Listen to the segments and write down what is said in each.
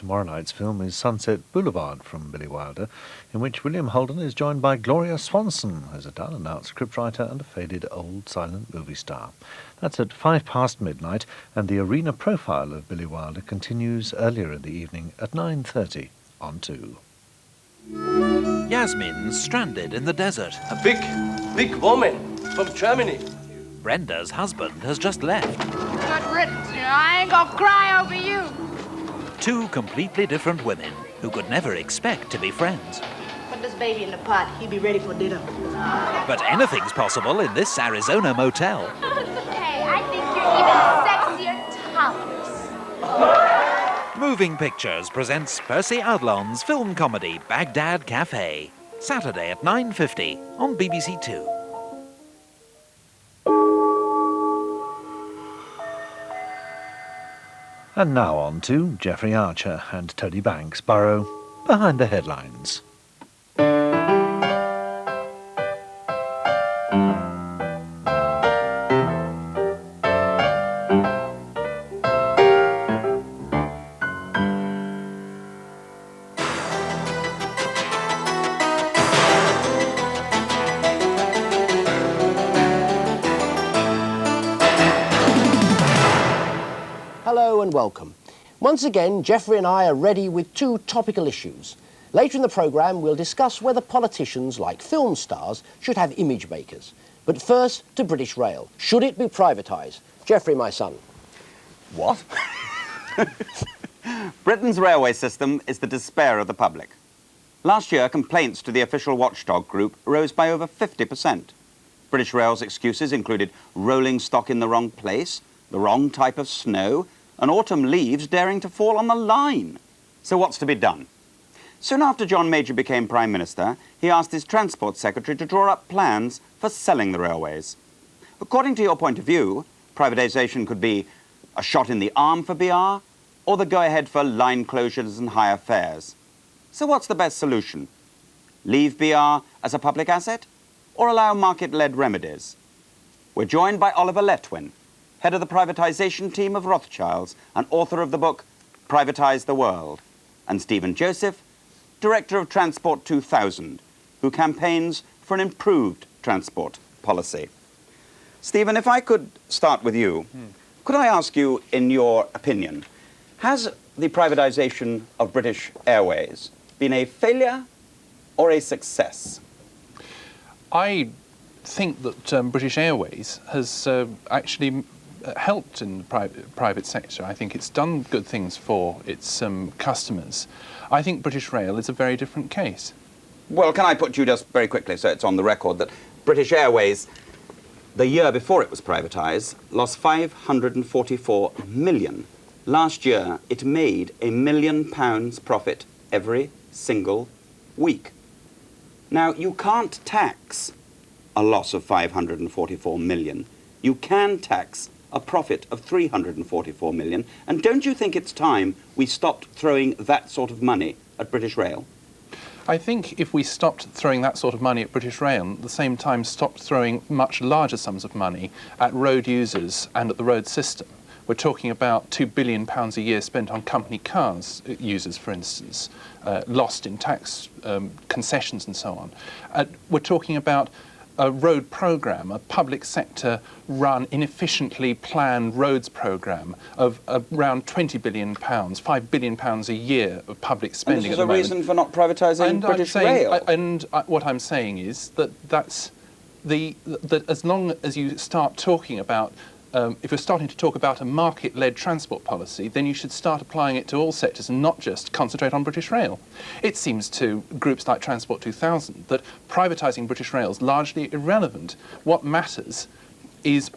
tomorrow night's film is Sunset Boulevard from Billy Wilder, in which William Holden is joined by Gloria Swanson as a down-and-out scriptwriter and a faded old silent movie star. That's at midnight, and the arena profile of Billy Wilder continues earlier in the evening at 9:30 on 2. Yasmin's stranded in the desert. A big woman from Germany. Brenda's husband has just left. Good riddance, I ain't gonna cry over you. Two completely different women who could never expect to be friends. Put this baby in the pot, he'll be ready for dinner. But anything's possible in this Arizona motel. Hey, I think you're even sexier topless. Moving Pictures presents Percy Adlon's film comedy Baghdad Cafe. Saturday at 9:50 on BBC2. And now on to Geoffrey Archer and Tony Banks burrow behind the headlines. Hello and welcome. Once again, Geoffrey and I are ready with two topical issues. Later in the programme, we'll discuss whether politicians, like film stars, should have image makers. But first, to British Rail. Should it be privatised? Geoffrey, my son. What? Britain's railway system is the despair of the public. Last year, complaints to the official watchdog group rose by over 50%. British Rail's excuses included rolling stock in the wrong place, the wrong type of snow, and autumn leaves daring to fall on the line. So what's to be done? Soon after John Major became Prime Minister, he asked his Transport Secretary to draw up plans for selling the railways. According to your point of view, privatisation could be a shot in the arm for BR, or the go-ahead for line closures and higher fares. So what's the best solution? Leave BR as a public asset, or allow market-led remedies? We're joined by Oliver Letwin, head of the privatisation team of Rothschilds and author of the book Privatise the World, and Stephen Joseph, director of Transport 2000, who campaigns for an improved transport policy. Stephen, if I could start with you, could I ask you, in your opinion, has the privatisation of British Airways been a failure or a success? I think that British Airways has actually helped in the private sector. I think it's done good things for its customers. I think British Rail is a very different case. Well, can I put you just very quickly, so it's on the record, that British Airways, the year before it was privatised, lost £544 million. Last year, it made £1 million profit every single week. Now, you can't tax a loss of £544 million. You can tax a profit of £344 million. And don't you think it's time we stopped throwing that sort of money at British Rail? I think if we stopped throwing that sort of money at British Rail, at the same time stopped throwing much larger sums of money at road users and at the road system. We're talking about £2 billion a year spent on company cars users, for instance, lost in tax concessions and so on. We're talking about a road programme, a public sector run, inefficiently planned roads programme of around £20 billion, £5 billion a year of public spending at the moment. And this is a reason for not privatising British Rail? What I'm saying is that that as long as you start talking about if you're starting to talk about a market-led transport policy, then you should start applying it to all sectors and not just concentrate on British Rail. It seems to groups like Transport 2000 that privatising British Rail is largely irrelevant. What matters is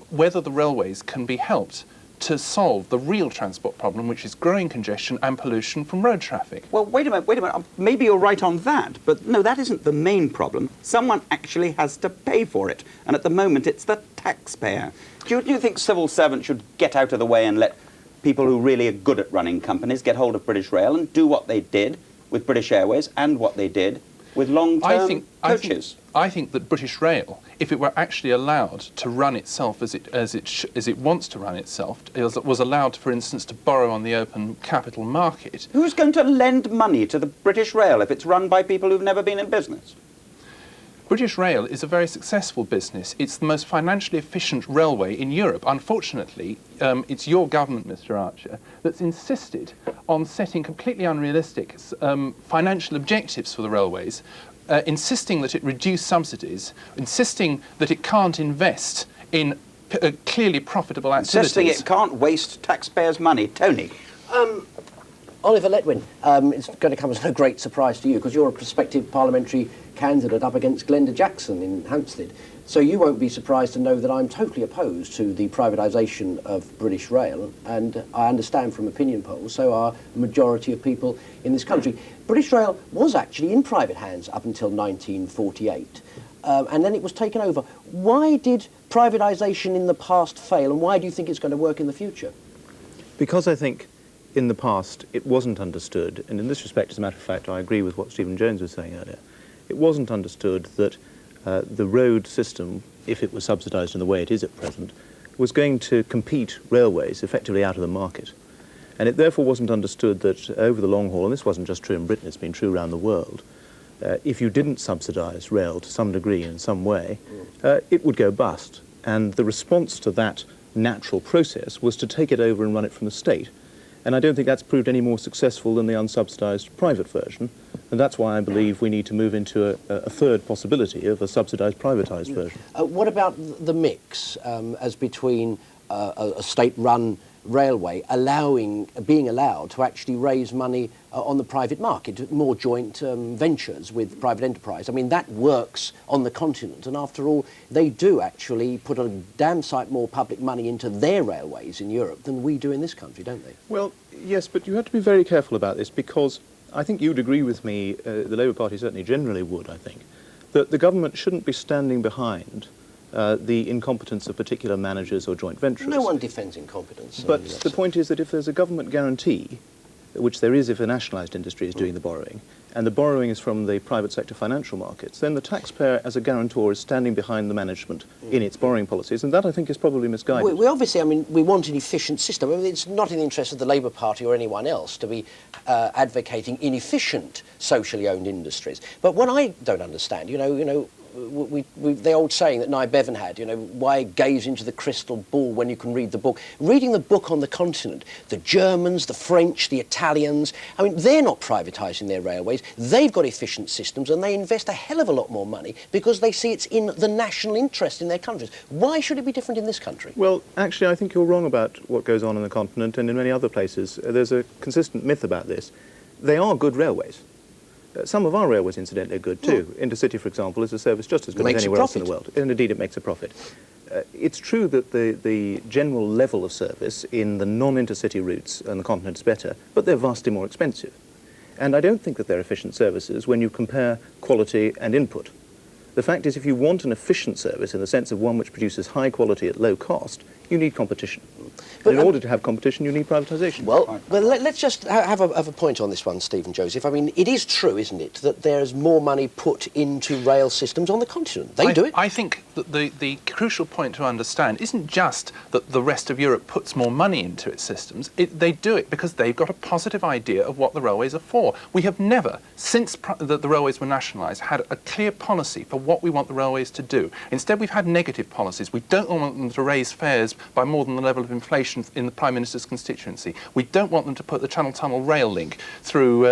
whether the railways can be helped to solve the real transport problem, which is growing congestion and pollution from road traffic. Well, wait a minute. Maybe you're right on that, but no, that isn't the main problem. Someone actually has to pay for it, and at the moment it's the taxpayer. Do you think civil servants should get out of the way and let people who really are good at running companies get hold of British Rail and do what they did with British Airways and what they did with long-term coaches. I think that British Rail, if it were actually allowed to run itself as it wants to run itself, was allowed, for instance, to borrow on the open capital market. Who's going to lend money to the British Rail if it's run by people who've never been in business? British Rail is a very successful business. It's the most financially efficient railway in Europe. Unfortunately, it's your government, Mr. Archer, that's insisted on setting completely unrealistic financial objectives for the railways, insisting that it reduce subsidies, insisting that it can't invest in clearly profitable activities. Insisting it can't waste taxpayers' money. Tony. Oliver Letwin, it's going to come as no great surprise to you because you're a prospective parliamentary candidate up against Glenda Jackson in Hampstead. So you won't be surprised to know that I'm totally opposed to the privatisation of British Rail, and I understand from opinion polls, so are a majority of people in this country. British Rail was actually in private hands up until 1948, and then it was taken over. Why did privatisation in the past fail, and why do you think it's going to work in the future? Because I think in the past it wasn't understood, and in this respect, as a matter of fact, I agree with what Stephen Jones was saying earlier. It wasn't understood that the road system, if it was subsidised in the way it is at present, was going to compete railways effectively out of the market. And it therefore wasn't understood that over the long haul, and this wasn't just true in Britain, it's been true around the world, if you didn't subsidise rail to some degree in some way, it would go bust. And the response to that natural process was to take it over and run it from the state. And I don't think that's proved any more successful than the unsubsidised private version. And that's why I believe we need to move into a third possibility of a subsidised privatised version. What about the mix as between a state-run railway being allowed to actually raise money on the private market, more joint ventures with private enterprise? I mean, that works on the continent, and after all, they do actually put a damn sight more public money into their railways in Europe than we do in this country, don't they? Well, yes, but you have to be very careful about this, because I think you'd agree with me, the Labour Party certainly generally would, I think, that the government shouldn't be standing behind the incompetence of particular managers or joint ventures. No one defends incompetence. But the point is that if there's a government guarantee, which there is if a nationalised industry is doing the borrowing, and the borrowing is from the private sector financial markets, then the taxpayer as a guarantor is standing behind the management in its borrowing policies, and that I think is probably misguided. We obviously, I mean, we want an efficient system. I mean, it's not in the interest of the Labour Party or anyone else to be advocating inefficient socially owned industries. But what I don't understand, the old saying that Nye Bevan had, why gaze into the crystal ball when you can read the book? Reading the book on the continent, the Germans, the French, the Italians, I mean, they're not privatising their railways. They've got efficient systems and they invest a hell of a lot more money because they see it's in the national interest in their countries. Why should it be different in this country? Well, actually, I think you're wrong about what goes on the continent and in many other places. There's a consistent myth about this. They are good railways. Some of our railways, incidentally, are good too. Intercity, for example, is a service just as good as anywhere else in the world. And indeed, it makes a profit. It's true that the general level of service in the non-intercity routes on the continent is better, but they're vastly more expensive. And I don't think that they're efficient services when you compare quality and input. The fact is, if you want an efficient service in the sense of one which produces high quality at low cost, you need competition. But in order to have competition, you need privatisation. Well, let's just have a point on this one, Stephen Joseph. I mean, it is true, isn't it, that there's more money put into rail systems on the continent. They do it. I think that the crucial point to understand isn't just that the rest of Europe puts more money into its systems. They do it because they've got a positive idea of what the railways are for. We have never, since the railways were nationalised, had a clear policy for what we want the railways to do. Instead, we've had negative policies. We don't want them to raise fares by more than the level of inflation in the Prime Minister's constituency. We don't want them to put the Channel Tunnel rail link through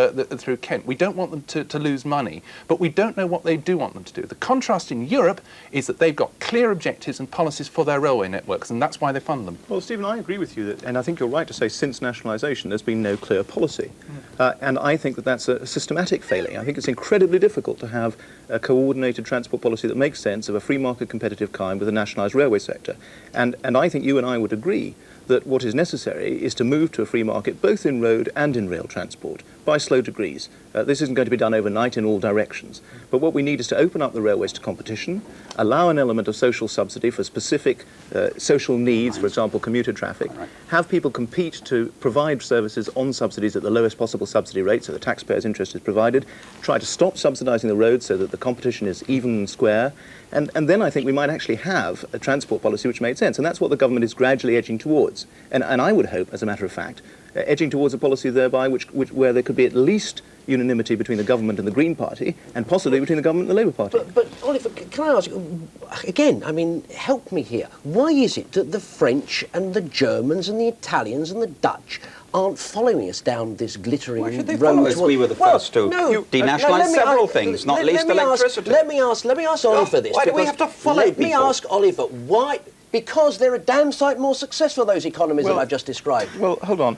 Kent. We don't want them to lose money, but we don't know what they do want them to do. The contrast in Europe is that they've got clear objectives and policies for their railway networks, and that's why they fund them. Well, Stephen, I agree with you, and I think you're right to say since nationalisation there's been no clear policy. And I think that that's a systematic failing. I think it's incredibly difficult to have a coordinated transport policy that makes sense of a free market competitive kind with a nationalised railway sector. And I think you and I would agree that what is necessary is to move to a free market both in road and in rail transport by slow degrees. This isn't going to be done overnight in all directions. But what we need is to open up the railways to competition, allow an element of social subsidy for specific social needs, for example, commuter traffic, have people compete to provide services on subsidies at the lowest possible subsidy rate so the taxpayer's interest is provided, try to stop subsidising the roads so that the competition is even and square, and then I think we might actually have a transport policy which made sense, and that's what the government is gradually edging towards. And I would hope, as a matter of fact, edging towards a policy thereby where there could be at least unanimity between the government and the Green Party, and possibly between the government and the Labour Party. But Oliver, can I ask you, again, I mean, help me here. Why is it that the French and the Germans and the Italians and the Dutch aren't following us down this glittering road? Why should they follow us? We were the first to denationalise several things, not least electricity. Let me ask Oliver this. Why do we have to follow people? Let me ask Oliver, why? Because they're a damn sight more successful, those economies that I've just described. Well, hold on.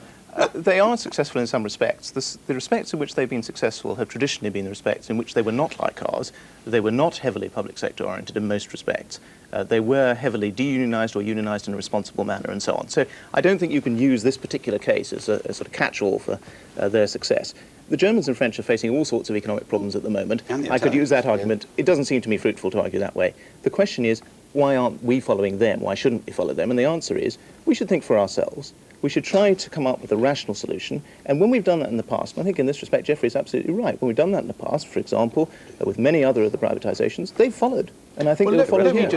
They are successful in some respects. The respects in which they've been successful have traditionally been the respects in which they were not like ours. They were not heavily public sector oriented in most respects. They were heavily de-unionised or unionised in a responsible manner and so on. So I don't think you can use this particular case as a sort of catch-all for their success. The Germans and French are facing all sorts of economic problems at the moment. I could use that argument. It doesn't seem to me fruitful to argue that way. The question is, why aren't we following them? Why shouldn't we follow them? And the answer is, we should think for ourselves. We should try to come up with a rational solution. And when we've done that in the past, and I think in this respect Geoffrey is absolutely right, when we've done that in the past, for example, with many other of the privatisations, they've followed. And I think they'll follow here.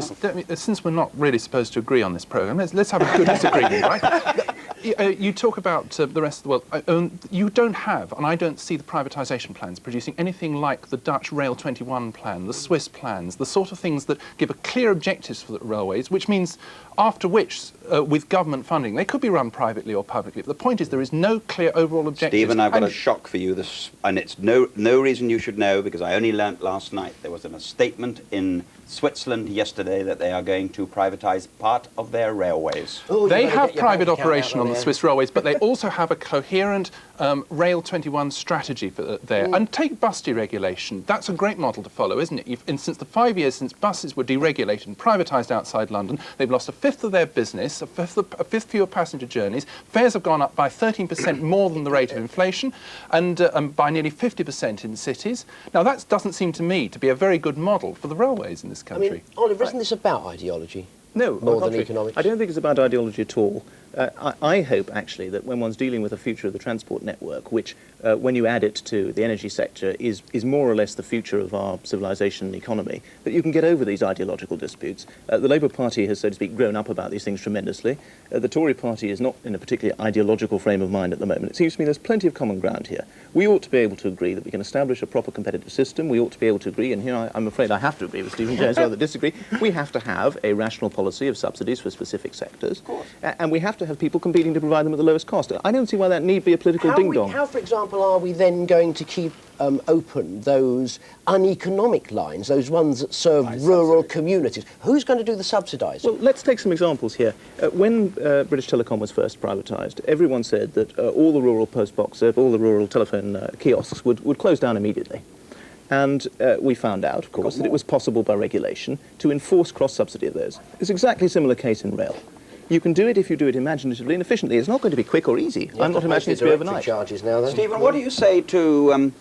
Since we're not really supposed to agree on this programme, let's have a good disagreement, right? You talk about the rest of the world. You don't have, and I don't see the privatisation plans producing anything like the Dutch Rail 21 plan, the Swiss plans, the sort of things that give a clear objectives for the railways, which means after which, with government funding, they could be run privately or publicly. But the point is there is no clear overall objective. Stephen, I've got a shock for you, and it's no reason you should know, because I only learnt last night. There was a statement in Switzerland yesterday that they are going to privatise part of their railways. They have private operation on the Swiss railways, but they also have a coherent Rail 21 strategy for there. And take bus deregulation. That's a great model to follow, isn't it? And since the 5 years since buses were deregulated and privatised outside London, they've lost a fifth of their business, a fifth fewer passenger journeys. Fares have gone up by 13% more than the rate of inflation, and by nearly 50% in cities. Now, that doesn't seem to me to be a very good model for the railways in this country. I mean, Oliver, isn't this about ideology? No, more than economics. I don't think it's about ideology at all. I hope, actually, that when one's dealing with the future of the transport network, which, when you add it to the energy sector, is more or less the future of our civilization and economy, that you can get over these ideological disputes. The Labour Party has, so to speak, grown up about these things tremendously. The Tory Party is not in a particularly ideological frame of mind at the moment. It seems to me there's plenty of common ground here. We ought to be able to agree that we can establish a proper competitive system. We ought to be able to agree, and here I'm afraid I have to agree with Stephen Jones, rather disagree. We have to have a rational policy of subsidies for specific sectors, and we have to have people competing to provide them at the lowest cost. I don't see why that need be a political ding-dong. How, for example, are we then going to keep open those uneconomic lines, those ones that serve rural communities? Who's going to do the subsidising? Well, let's take some examples here. When British Telecom was first privatised, everyone said that all the rural post box, all the rural telephone kiosks would close down immediately. And we found out, of course, that it was possible by regulation to enforce cross-subsidy of those. It's exactly a similar case in rail. You can do it if you do it imaginatively and efficiently. It's not going to be quick or easy. I'm not imagining it to be overnight. Charges now, then. Stephen, what do you say to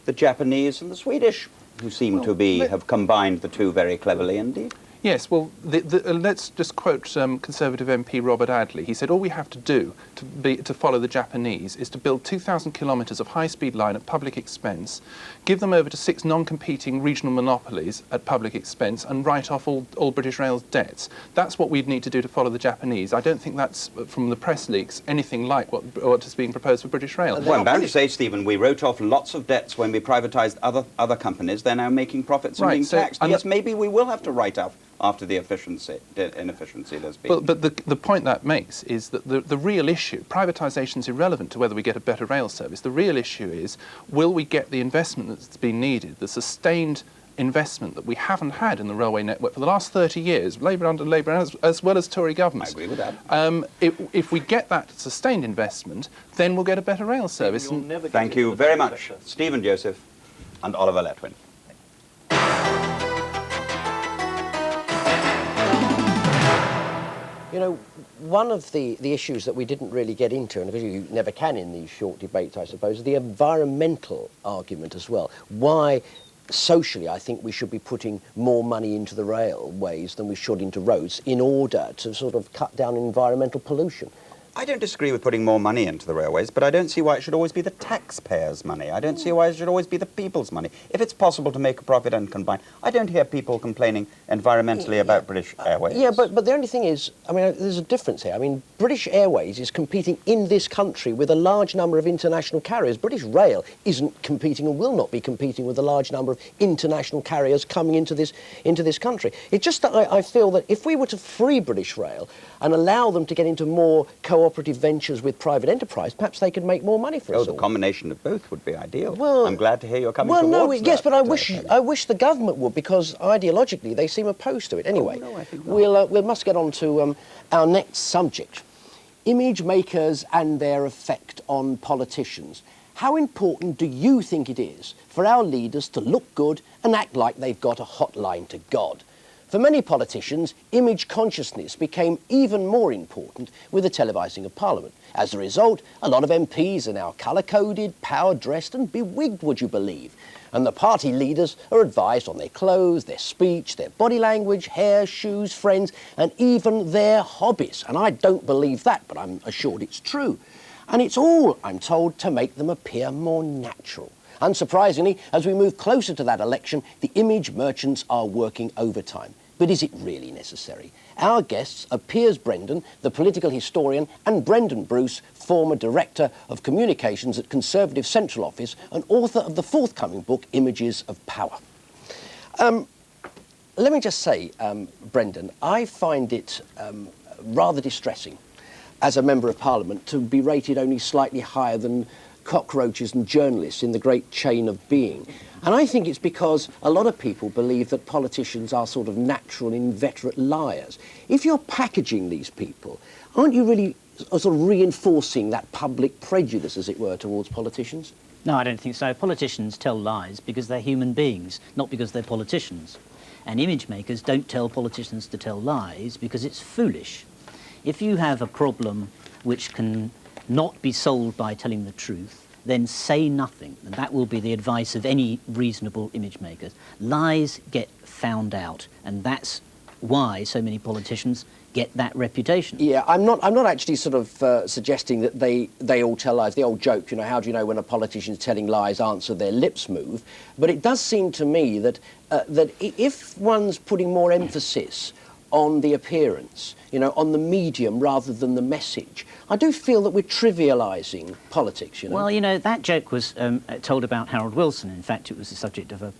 the Japanese and the Swedish, who seem to have combined the two very cleverly indeed? Yes, well, let's just quote Conservative MP Robert Adley. He said, all we have to do to follow the Japanese is to build 2,000 kilometres of high-speed line at public expense, give them over to 6 non-competing regional monopolies at public expense, and write off all British Rail's debts. That's what we'd need to do to follow the Japanese. I don't think that's, from the press leaks, anything like what is being proposed for British Rail. Well, I'm bound to say, Stephen, we wrote off lots of debts when we privatised other companies. They're now making profits and being taxed. Yes, maybe we will have to write off after the inefficiency there's been. Well, but the point that makes is that the real issue, privatisation is irrelevant to whether we get a better rail service. The real issue is, will we get the investment that's been needed, the sustained investment that we haven't had in the railway network for the last 30 years, Labour under Labour as well as Tory governments. I agree with that. If we get that sustained investment, then we'll get a better rail service. Thank you very much, Stephen Joseph and Oliver Letwin. You know, one of the issues that we didn't really get into, and because you never can in these short debates, I suppose, is the environmental argument as well. Why, socially, I think we should be putting more money into the railways than we should into roads in order to sort of cut down environmental pollution. I don't disagree with putting more money into the railways, but I don't see why it should always be the taxpayers' money. I don't see why it should always be the people's money. If it's possible to make a profit and combine, I don't hear people complaining environmentally about British Airways. Yeah, but the only thing is, I mean, there's a difference here. I mean, British Airways is competing in this country with a large number of international carriers. British Rail isn't competing and will not be competing with a large number of international carriers coming into this country. It's just that I feel that if we were to free British Rail and allow them to get into more cooperative ventures with private enterprise, perhaps they could make more money for us all. The combination of both would be ideal. Well, I'm glad to hear you're coming towards that. Yes, but I wish the government would, because ideologically they seem opposed to it. Anyway, I think not. we must get on to our next subject. Image makers and their effect on politicians. How important do you think it is for our leaders to look good and act like they've got a hotline to God? For many politicians, image consciousness became even more important with the televising of Parliament. As a result, a lot of MPs are now colour-coded, power-dressed and bewigged, would you believe? And the party leaders are advised on their clothes, their speech, their body language, hair, shoes, friends, and even their hobbies. And I don't believe that, but I'm assured it's true. And it's all, I'm told, to make them appear more natural. Unsurprisingly, as we move closer to that election, the image merchants are working overtime. But is it really necessary? Our guests are Piers Brendon, the political historian, and Brendan Bruce, former Director of Communications at Conservative Central Office and author of the forthcoming book, Images of Power. Let me just say, Brendan, I find it rather distressing as a Member of Parliament to be rated only slightly higher than cockroaches and journalists in the great chain of being. And I think it's because a lot of people believe that politicians are sort of natural, inveterate liars. If you're packaging these people, aren't you really sort of reinforcing that public prejudice, as it were, towards politicians? No, I don't think so. Politicians tell lies because they're human beings, not because they're politicians. And image makers don't tell politicians to tell lies because it's foolish. If you have a problem which can not be solved by telling the truth, then say nothing, and that will be the advice of any reasonable image makers. Lies get found out, and that's why so many politicians get that reputation. Yeah, I'm not actually sort of suggesting that they all tell lies. The old joke, you know, how do you know when a politician's telling lies? Answer, their lips move. But it does seem to me that if one's putting more emphasis on the appearance, you know, on the medium rather than the message, I do feel that we're trivialising politics, you know. Well, you know, that joke was told about Harold Wilson. In fact, it was the subject of a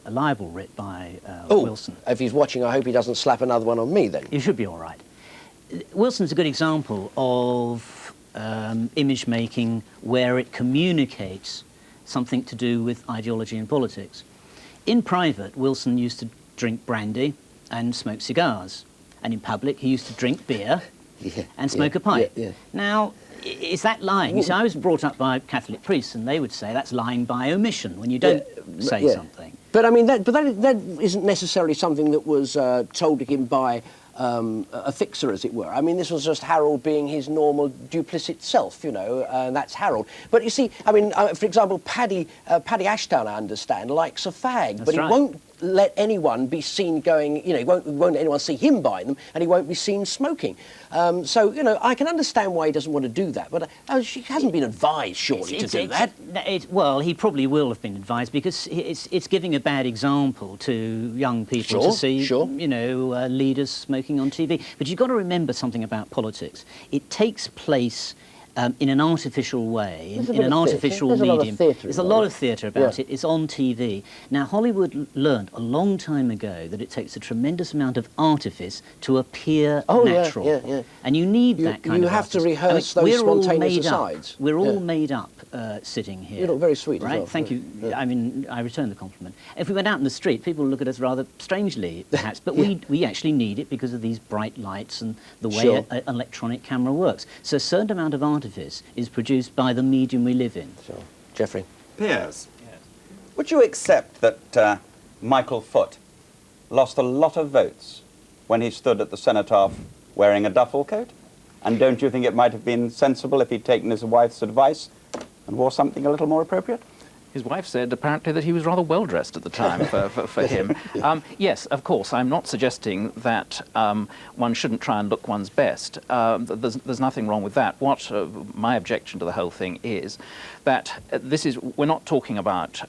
libel writ by Wilson. If he's watching, I hope he doesn't slap another one on me then. You should be all right. Wilson's a good example of image making where it communicates something to do with ideology and politics. In private, Wilson used to drink brandy and smoke cigars. And in public, he used to drink beer and smoke a pipe. Now, is that lying? You see, I was brought up by Catholic priests, and they would say that's lying by omission when you don't say something. But I mean, that isn't necessarily something that was told to him by a fixer, as it were. I mean, this was just Harold being his normal duplicit self, you know, and that's Harold. But you see, I mean, for example, Paddy Ashton, I understand, likes a fag, That's but right. he won't let anyone be seen going, you know, won't anyone see him buying them, and he won't be seen smoking. So, you know, I can understand why he doesn't want to do that, but he hasn't been advised, surely, to do that. Well, he probably will have been advised, because it's giving a bad example to young people to see, you know, leaders smoking on TV. But you've got to remember something about politics. It takes place in an artificial way, in an artificial medium. There's a lot of theatre about it. It's on TV. Now, Hollywood learned a long time ago that it takes a tremendous amount of artifice to appear natural. And you need that kind of You have to rehearse those spontaneous asides. We're all made up sitting here. You look very sweet as right? well. Thank you. I mean, I return the compliment. If we went out in the street, people would look at us rather strangely, perhaps, but we actually need it because of these bright lights and the way an electronic camera works. So a certain amount of artifice is produced by the medium we live in. Sure. Geoffrey? Piers, would you accept that Michael Foot lost a lot of votes when he stood at the cenotaph wearing a duffel coat? And don't you think it might have been sensible if he'd taken his wife's advice and wore something a little more appropriate? His wife said apparently that he was rather well dressed at the time for him. Yes, of course, I'm not suggesting that one shouldn't try and look one's best. There's nothing wrong with that. What my objection to the whole thing is that we're not talking about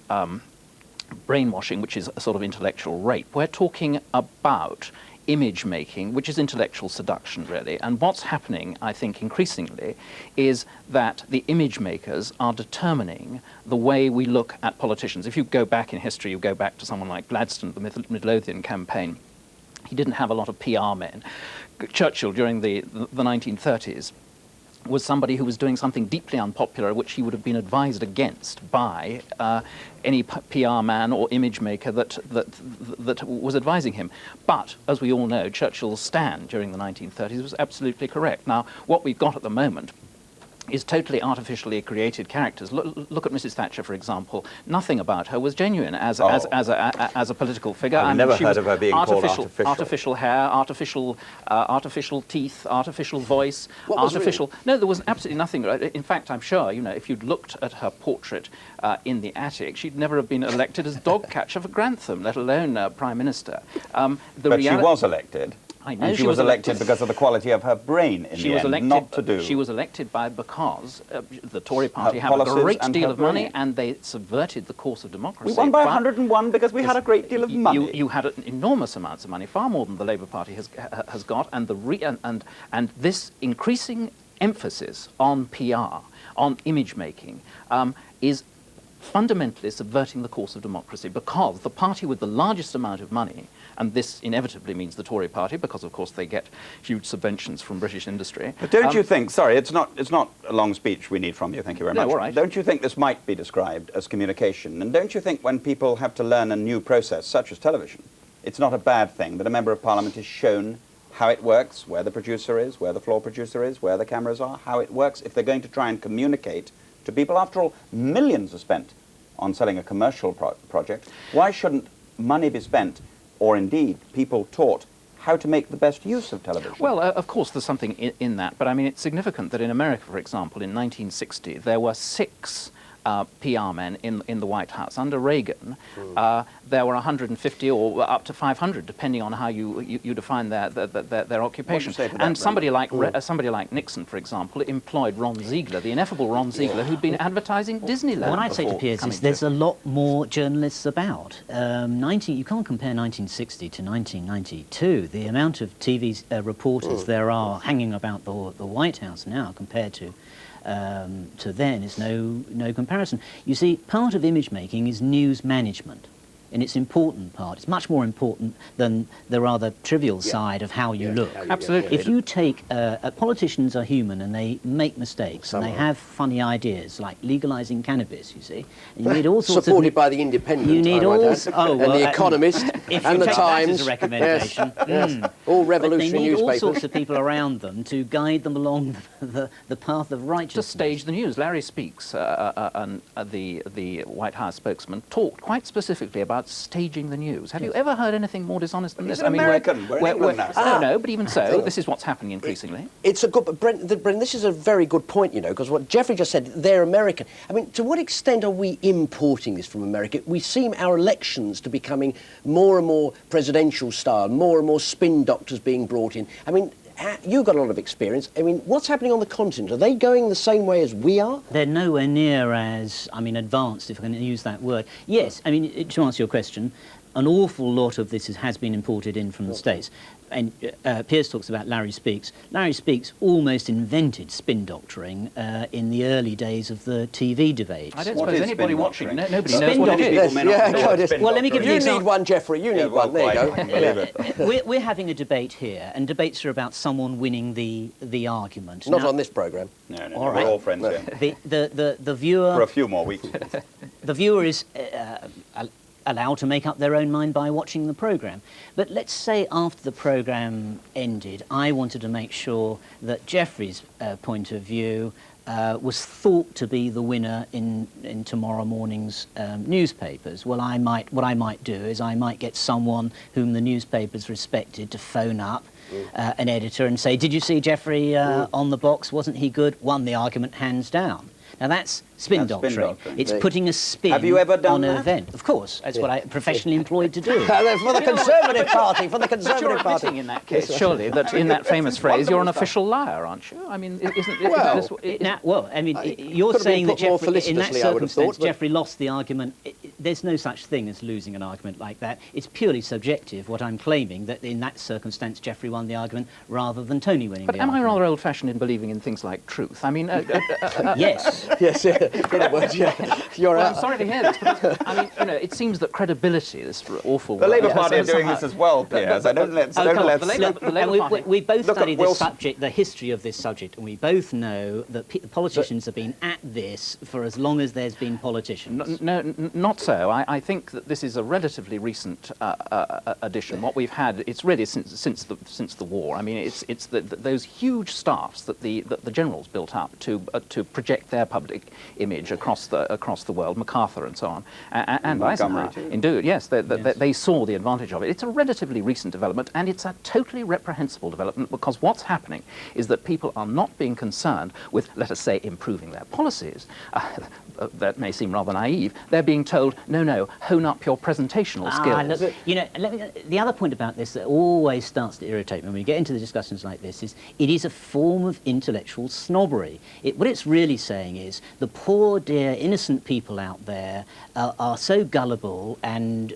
brainwashing, which is a sort of intellectual rape. We're talking about image making, which is intellectual seduction, really. And what's happening, I think, increasingly, is that the image makers are determining the way we look at politicians. If you go back in history, you go back to someone like Gladstone, the Midlothian campaign, he didn't have a lot of PR men. Churchill, during the 1930s, was somebody who was doing something deeply unpopular, which he would have been advised against by any PR man or image maker that was advising him. But, as we all know, Churchill's stand during the 1930s was absolutely correct. Now, what we've got at the moment is totally artificially created characters. Look at Mrs. Thatcher, for example. Nothing about her was genuine as a political figure. I've never heard of her being called artificial. Artificial hair, artificial teeth, artificial voice, artificial... No, there was absolutely nothing. In fact, I'm sure, you know, if you'd looked at her portrait in the attic, she'd never have been elected as dog catcher for Grantham, let alone Prime Minister. But she was elected. I know and she was elected because of the quality of her brain in the end, not to do. She was elected because the Tory party had a great deal of money and they subverted the course of democracy. We won by 101 because we had a great deal of money. You had enormous amounts of money, far more than the Labour Party has got, and this increasing emphasis on PR, on image making, is fundamentally subverting the course of democracy, because the party with the largest amount of money, and this inevitably means the Tory party, because of course they get huge subventions from British industry. But don't you think, sorry, it's not a long speech we need from you, thank you very much. All right. Don't you think this might be described as communication? And don't you think when people have to learn a new process, such as television, it's not a bad thing that a Member of Parliament is shown how it works, where the producer is, where the floor producer is, where the cameras are, how it works, if they're going to try and communicate to people? After all, millions are spent on selling a commercial project. Why shouldn't money be spent, or indeed people taught, how to make the best use of television? Well, of course there's something in that, but I mean it's significant that in America, for example, in 1960, there were 6 PR men in the White House. Under Reagan, there were 150 or up to 500, depending on how you define their occupation. And somebody like Nixon, for example, employed Ron Ziegler, the ineffable Ron Ziegler, who'd been advertising Disneyland. What I'd say to Piers is there's a lot more journalists about. You can't compare 1960 to 1992. The amount of TV reporters there are hanging about the White House now compared to then is no comparison. You see, part of image making is news management, and it's important part. It's much more important than the rather trivial side of how you look. Absolutely. If you take politicians are human and they make mistakes and they have funny ideas like legalising cannabis, you see, and you need all sorts supported by the Independent. You need all and the Economist and the Times. That as a recommendation. Yes. All revolutionary newspapers. They need all sorts of people around them to guide them along the path of righteousness. To stage the news. Larry Speakes, the White House spokesman, talked quite specifically about staging the news. Have you ever heard anything more dishonest than this? He's American. We're in England now. No, but even so, this is what's happening increasingly. It's a good... But Brent, this is a very good point, you know, because what Geoffrey just said, they're American. I mean, to what extent are we importing this from America? We seem our elections to becoming more and more presidential style, more and more spin doctors being brought in. I mean, you've got a lot of experience. I mean, what's happening on the continent? Are they going the same way as we are? They're nowhere near as, advanced, if I can use that word. Yes, to answer your question, an awful lot of this has been imported in from the States. And Piers talks about Larry Speakes. Larry Speakes almost invented spin doctoring in the early days of the TV debates. I don't suppose anybody watching, nobody knows what it is. Well, let me give you an example. You need one, Geoffrey. You need one. There you go. We're having a debate here, and debates are about someone winning the argument. Not on this programme. No, all right. We're all friends here. The viewer... For a few more weeks. The viewer is... allowed to make up their own mind by watching the programme. But let's say after the programme ended, I wanted to make sure that Geoffrey's point of view was thought to be the winner in tomorrow morning's newspapers. Well, what I might do is I might get someone whom the newspapers respected to phone up an editor and say, did you see Geoffrey on the box? Wasn't he good? Won the argument hands down. Now that's spin doctrine. It's putting a spin on an event. Of course, that's what I'm professionally employed to do. For the Conservative Party, for the Conservative You're Party. admitting in that case, surely, that in that famous phrase, you're an official liar, aren't you? I mean, isn't it? You're saying that Geoffrey, in that circumstance, Geoffrey lost the argument. There's no such thing as losing an argument like that. It's purely subjective, what I'm claiming, that in that circumstance, Geoffrey won the argument rather than Tony winning the argument. But am I rather old-fashioned in believing in things like truth? I mean... yes. Yes, in other words, you're I'm sorry to hear this, but I mean, you know, it seems that credibility, this awful... The Labour Party are doing this as well, Piers. We both studied this subject, the history of this subject, and we both know that politicians have been at this for as long as there's been politicians. No, not so. I think that this is a relatively recent addition. What we've had, it's really since the war. I mean, it's those huge staffs that the generals built up to project their public image across the world, MacArthur and so on, and Eisenhower. Indeed, yes, they saw the advantage of it. It's a relatively recent development, and it's a totally reprehensible development, because what's happening is that people are not being concerned with, let us say, improving their policies. That may seem rather naive. They're being told, no, hone up your presentational skills. Look, you know, the other point about this that always starts to irritate me when we get into the discussions like this is it is a form of intellectual snobbery. What it's really saying is the poor, dear, innocent people out there are so gullible and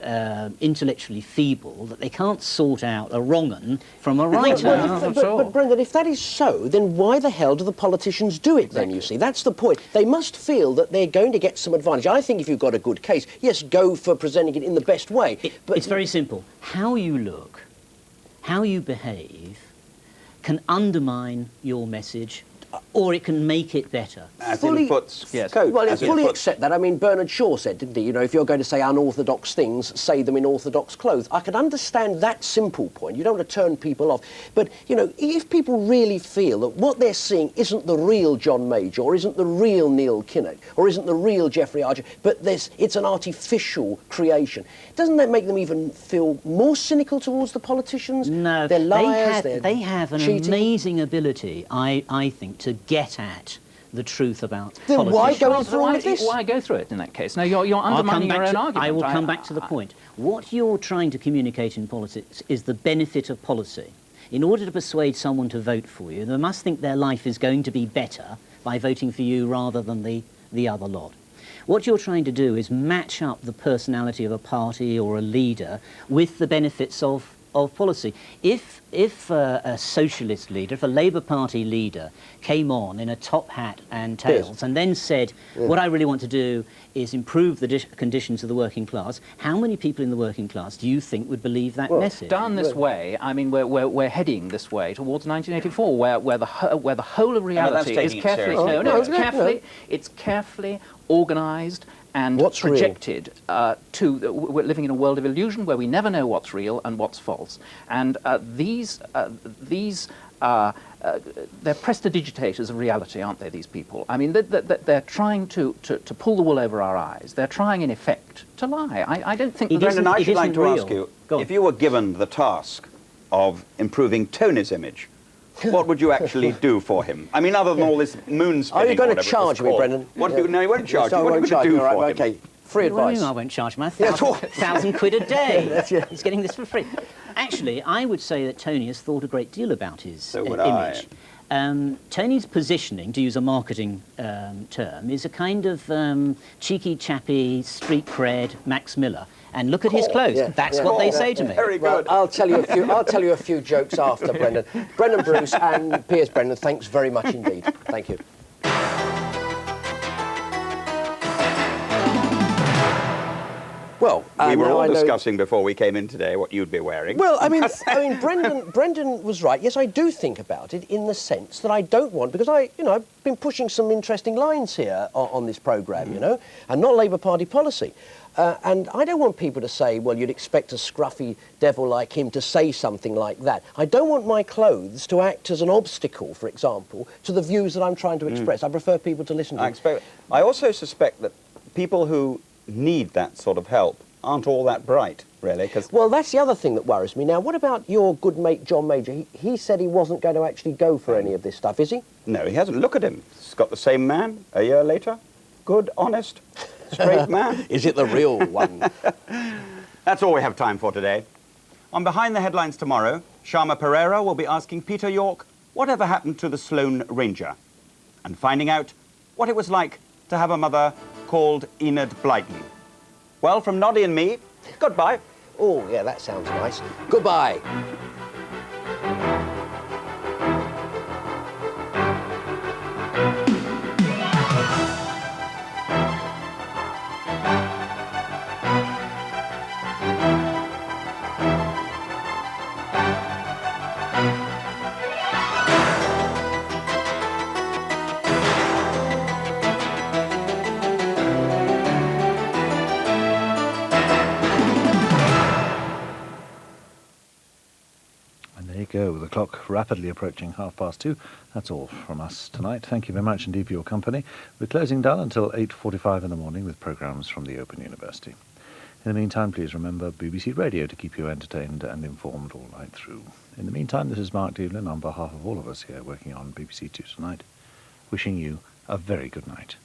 intellectually feeble that they can't sort out a wrong 'un from a right 'un. But Brendan, if that is so, then why the hell do the politicians do it then, you see? That's the point. They must feel that they're going to get some advantage. I think if you've got a good case, yes, go for presenting it in the best way. It's very simple. How you look, how you behave, can undermine your message, or it can make it better. Fully accept that. I mean, Bernard Shaw said, didn't he? You know, if you're going to say unorthodox things, say them in orthodox clothes. I can understand that simple point. You don't want to turn people off. But, you know, if people really feel that what they're seeing isn't the real John Major, or isn't the real Neil Kinnock, or isn't the real Geoffrey Archer, but it's an artificial creation, doesn't that make them even feel more cynical towards the politicians? No, they're liars, they have an amazing ability, I think, to get at the truth about then politics. Why go through all of this? Why go through it in that case? No, you're undermining your own argument. I will come back to the point. What you're trying to communicate in politics is the benefit of policy. In order to persuade someone to vote for you, they must think their life is going to be better by voting for you rather than the other lot. What you're trying to do is match up the personality of a party or a leader with the benefits of policy. If a socialist leader, if a Labour Party leader came on in a top hat and tails and then said, what I really want to do is improve the conditions of the working class, how many people in the working class do you think would believe that message? Done this way, I mean, we're heading this way towards 1984, where the whole of reality is carefully it's carefully organised and projected we're living in a world of illusion where we never know what's real and what's false. And they're prestidigitators of reality, aren't they, these people? I mean, they're trying to pull the wool over our eyes. They're trying, in effect, to lie. I don't think... Brendan, I should like to ask you, if you were given the task of improving Tony's image, what would you actually do for him? I mean, other than all this moon spinning. Are you going to charge me, Brendan? No, you won't charge you. What would you do for him? Okay, free advice. I won't charge him. £1,000 a day. He's getting this for free. Actually, I would say that Tony has thought a great deal about his image. Tony's positioning, to use a marketing term, is a kind of cheeky, chappy, street cred Max Miller. And look at his clothes. That's what they say to me. Very good. Well, I'll tell you a few jokes after, Brendan. Brendan Bruce and Piers Brendon, thanks very much indeed. Thank you. Well, we were now all I know- discussing before we came in today what you'd be wearing. Well, I mean, Brendon was right. Yes, I do think about it in the sense that I don't want, because I've been pushing some interesting lines here on this programme, and not Labour Party policy. And I don't want people to say, well, you'd expect a scruffy devil like him to say something like that. I don't want my clothes to act as an obstacle, for example, to the views that I'm trying to express. I prefer people to listen to them. I also suspect that people who need that sort of help aren't all that bright, really. Well, that's the other thing that worries me. Now, what about your good mate, John Major? He said he wasn't going to actually go for any of this stuff, is he? No, he hasn't. Look at him. He's got the same man a year later. Good, honest, straight man. Is it the real one? That's all we have time for today. On Behind the Headlines tomorrow, Sharma Pereira will be asking Peter York whatever happened to the Sloane Ranger, and finding out what it was like to have a mother called Enid Blyton. Well, from Noddy and me, goodbye. Oh, yeah, that sounds nice. Goodbye. Go, the clock rapidly approaching 2:30. That's all from us tonight. Thank you very much indeed for your company. We're closing down until 8:45 in the morning with programmes from the Open University. In the meantime, please remember BBC Radio to keep you entertained and informed all night through. In the meantime, this is Mark Devlin on behalf of all of us here working on BBC2 Tonight, wishing you a very good night.